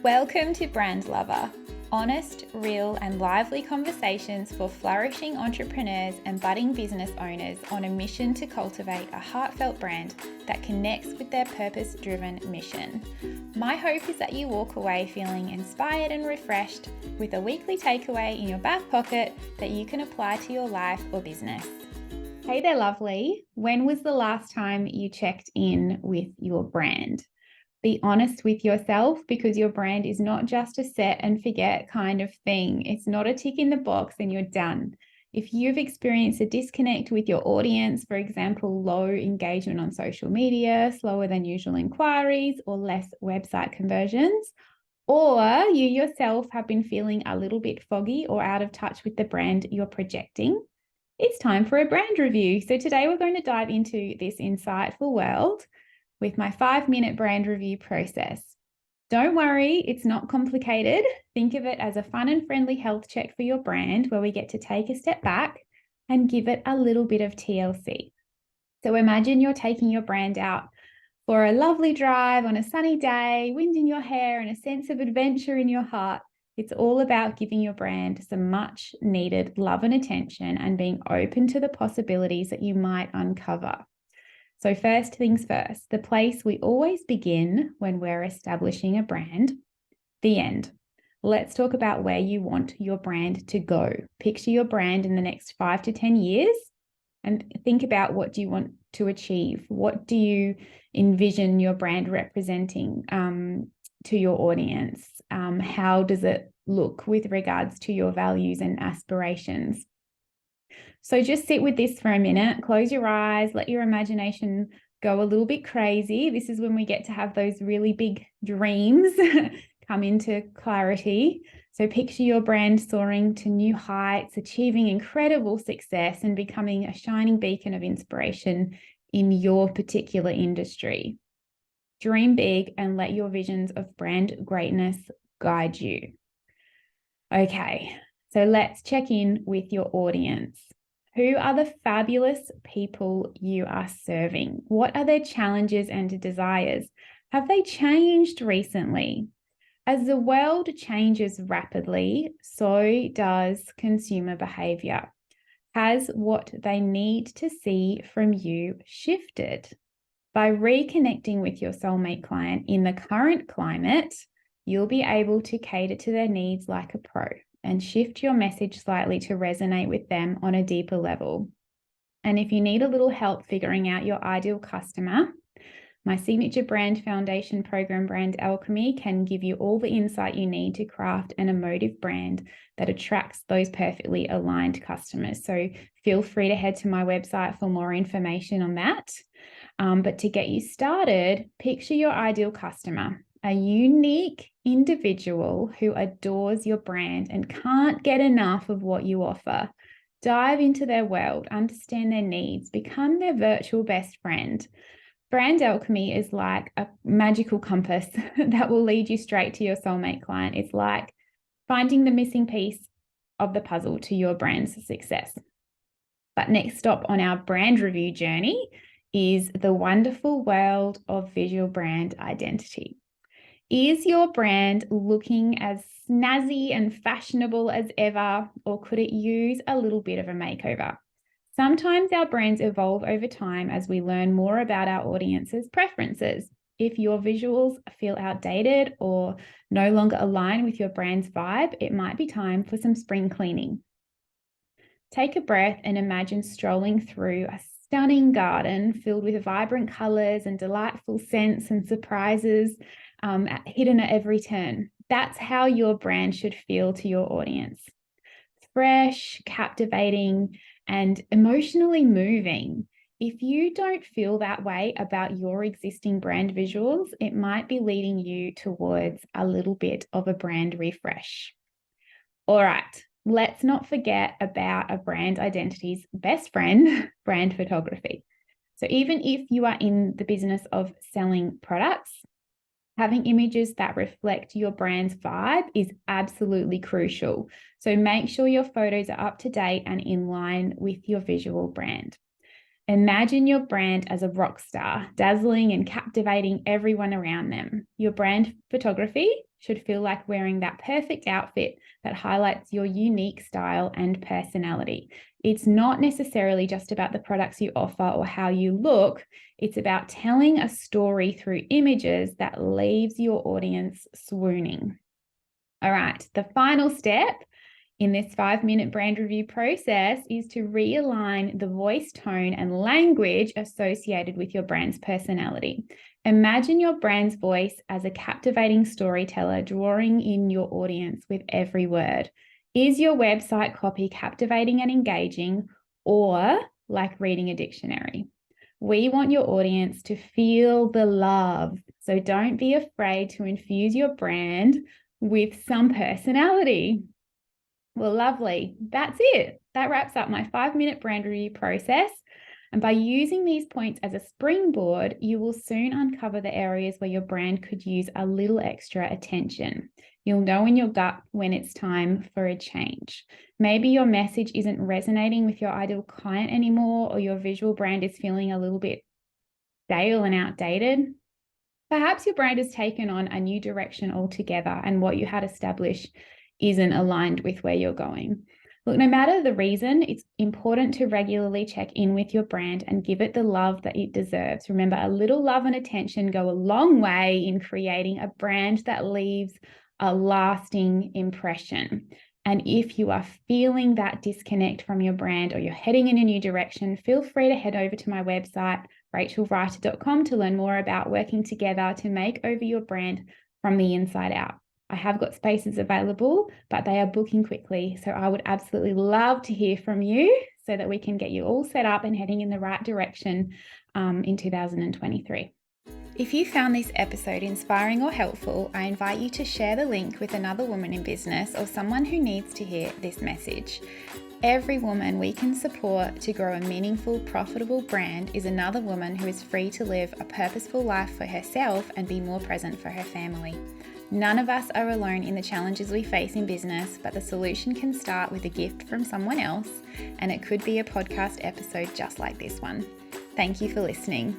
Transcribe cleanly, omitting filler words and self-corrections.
Welcome to Brand Lover, honest, real, and lively conversations for flourishing entrepreneurs and budding business owners on a mission to cultivate a heartfelt brand that connects with their purpose-driven mission. My hope is that you walk away feeling inspired and refreshed with a weekly takeaway in your back pocket that you can apply to your life or business. Hey there, lovely. When was the last time you checked in with your brand? Be honest with yourself, because your brand is not just a set and forget kind of thing. It's not a tick in the box and you're done. If you've experienced a disconnect with your audience, for example, low engagement on social media, slower than usual inquiries, or less website conversions, or you yourself have been feeling a little bit foggy or out of touch with the brand you're projecting, it's time for a brand review. So today we're going to dive into this insightful world with my 5-minute brand review process. Don't worry, it's not complicated. Think of it as a fun and friendly health check for your brand, where we get to take a step back and give it a little bit of TLC. So imagine you're taking your brand out for a lovely drive on a sunny day, wind in your hair, and a sense of adventure in your heart. It's all about giving your brand some much needed love and attention and being open to the possibilities that you might uncover. So first things first, the place we always begin when we're establishing a brand, the end. Let's talk about where you want your brand to go. Picture your brand in the next 5 to 10 years and think about, what do you want to achieve? What do you envision your brand representing to your audience? How does it look with regards to your values and aspirations? So just sit with this for a minute, close your eyes, let your imagination go a little bit crazy. This is when we get to have those really big dreams come into clarity. So picture your brand soaring to new heights, achieving incredible success, and becoming a shining beacon of inspiration in your particular industry. Dream big and let your visions of brand greatness guide you. Okay, so let's check in with your audience. Who are the fabulous people you are serving? What are their challenges and desires? Have they changed recently? As the world changes rapidly, so does consumer behavior. Has what they need to see from you shifted? By reconnecting with your soulmate client in the current climate, you'll be able to cater to their needs like a pro and shift your message slightly to resonate with them on a deeper level. And if you need a little help figuring out your ideal customer, my signature brand foundation program, Brand Alchemy, can give you all the insight you need to craft an emotive brand that attracts those perfectly aligned customers. So feel free to head to my website for more information on that. But to get you started, picture your ideal customer, a unique individual who adores your brand and can't get enough of what you offer. Dive into their world, understand their needs, become their virtual best friend. Brand Alchemy is like a magical compass that will lead you straight to your soulmate client. It's like finding the missing piece of the puzzle to your brand's success. But next stop on our brand review journey is the wonderful world of visual brand identity. Is your brand looking as snazzy and fashionable as ever, or could it use a little bit of a makeover? Sometimes our brands evolve over time as we learn more about our audience's preferences. If your visuals feel outdated or no longer align with your brand's vibe, it might be time for some spring cleaning. Take a breath and imagine strolling through a stunning garden filled with vibrant colors and delightful scents and surprises hidden at every turn. That's how your brand should feel to your audience. Fresh, captivating, and emotionally moving. If you don't feel that way about your existing brand visuals, it might be leading you towards a little bit of a brand refresh. All right, let's not forget about a brand identity's best friend, brand photography. So even if you are in the business of selling products, having images that reflect your brand's vibe is absolutely crucial. So make sure your photos are up to date and in line with your visual brand. Imagine your brand as a rock star, dazzling and captivating everyone around them. Your brand photography should feel like wearing that perfect outfit that highlights your unique style and personality. It's not necessarily just about the products you offer or how you look. It's about telling a story through images that leaves your audience swooning. All right, the final step in this 5-minute brand review process is to realign the voice, tone, and language associated with your brand's personality. Imagine your brand's voice as a captivating storyteller drawing in your audience with every word. Is your website copy captivating and engaging, or like reading a dictionary? We want your audience to feel the love. So don't be afraid to infuse your brand with some personality. Well, lovely. That's it. That wraps up my 5-minute brand review process. And by using these points as a springboard, you will soon uncover the areas where your brand could use a little extra attention. You'll know in your gut when it's time for a change. Maybe your message isn't resonating with your ideal client anymore, or your visual brand is feeling a little bit stale and outdated. Perhaps your brand has taken on a new direction altogether, and what you had established isn't aligned with where you're going. Look, no matter the reason, it's important to regularly check in with your brand and give it the love that it deserves. Remember, a little love and attention go a long way in creating a brand that leaves a lasting impression. And if you are feeling that disconnect from your brand, or you're heading in a new direction, feel free to head over to my website, rachelwriter.com, to learn more about working together to make over your brand from the inside out. I have got spaces available, but they are booking quickly. So I would absolutely love to hear from you so that we can get you all set up and heading in the right direction in 2023. If you found this episode inspiring or helpful, I invite you to share the link with another woman in business or someone who needs to hear this message. Every woman we can support to grow a meaningful, profitable brand is another woman who is free to live a purposeful life for herself and be more present for her family. None of us are alone in the challenges we face in business, but the solution can start with a gift from someone else, and it could be a podcast episode just like this one. Thank you for listening.